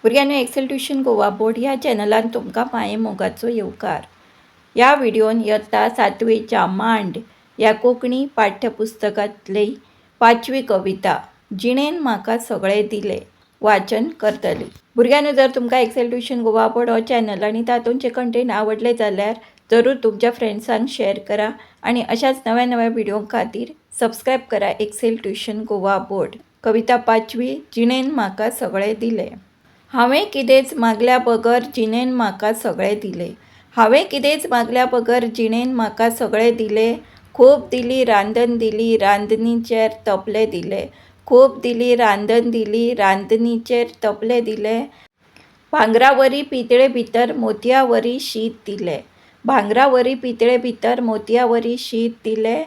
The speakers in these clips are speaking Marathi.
भुरग्यांनो एक्सेल ट्युशन गोवा बोर्ड ह्या चॅनलान तुमकां माये मोगाचो येवकार. ह्या व्हिडिओन इयत्ता 7वीच्या मांड ह्या कोंकणी पाठ्यपुस्तकांतली 5वी कविता जिणेन म्हाका सगळें दिलें वाचन करतली. भुरग्यांनो, जर तुमकां एक्सेल ट्युशन गोवा बोर्ड हो चॅनल आनी तातूंतचे कंटेंट आवडले जाल्यार जरूर तुमच्या फ्रेंड्सांक शेअर करा आणि अशाच नव्या नव्या व्हिडिओ खातीर सबस्क्राईब करा एक्सेल ट्युशन गोवा बोर्ड. कविता 5वी जिणेन म्हाका सगळें दिलें. हांवें कितेंच मागल्या बगर जिणेन म्हाका सगळें दिलें. हांवें कितेंच मागल्या बगर जिणेन म्हाका सगळें दिलें. खूब दिली रांदन दिली रांदनीचेर तपलें दिलें. खूब दिली रांदन दिली रांदनीचेर तपलें दिलें. भांगरावरी पितळे भितर मोतयावरी शीत दिलें. भांगरावरी पितळे भितर मोतयावरी शीत दिलें.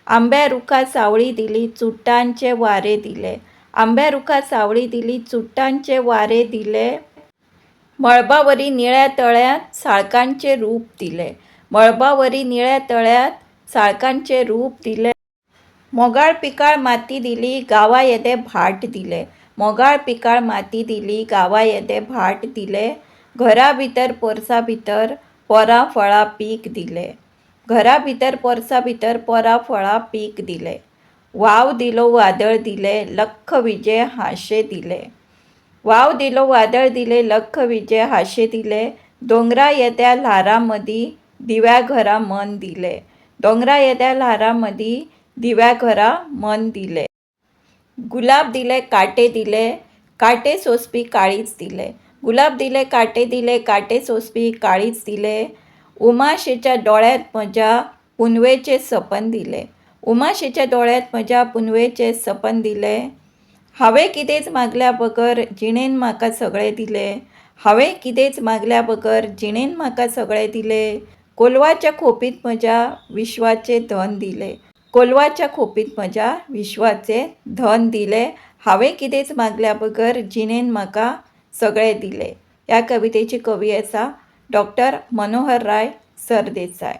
आंब्या रुखा सावळी दिली चुट्टांचे वारे दिले. आंब्या रुखा सावळी दिली चुट्टांचे वारे दिले. मळबावरी निळ्या तळ्यात साळकांचे रूप दिले. मळबावरी निळ्या तळ्यात साळकांचे रूप दिले. मोगाळ पिकाळ माती दिली गावा येदे भाट दिले. मोगाळ पिकाळ माती दिली गावा येदे भाट दिले. घरा भितर पोरसा भितर पोरां फळां पीक दिले. घरा भितर पोरसा भितर पोरां फळां पीक दिले. वाव दिलो वादळ दिले लख विजे हाशे दिले. वाव दिलो वादळ दिले लख विजे हाशे दिले. दोंगरा येद्या ल्हारां मदीं दिव्या घरा मन दिले. दोंगरा येद्या ल्हारां मदीं दिव्या घरा मन दिले. गुलाब दिले काटे दिले काटे सोंसपी काळीज दिले. गुलाब दिले काटे सोंसपी काळीज दिले. उमाशेच्या डोळ्यांत म्हज्या पुनवेचें सपन दिले. उमाशेच्या डोळ्यांत म्हज्या पुनवेचें सपन दिलें. हांवें कितेंच मागल्या बगर जिणेन म्हाका सगळें दिलें. हांवें कितेंच मागल्या बगर जिणेन म्हाका सगळें दिलें. कोलवाच्या खोपींत म्हज्या विश्वाचें धन दिलें. कोलवाच्या खोपींत म्हज्या विश्वाचें धन दिलें. हांवें कितेंच मागल्या बगर जिणेन म्हाका सगळें दिलें. ह्या कवितेची कवी आसा डॉ. मनोहर राय सरदेसाय.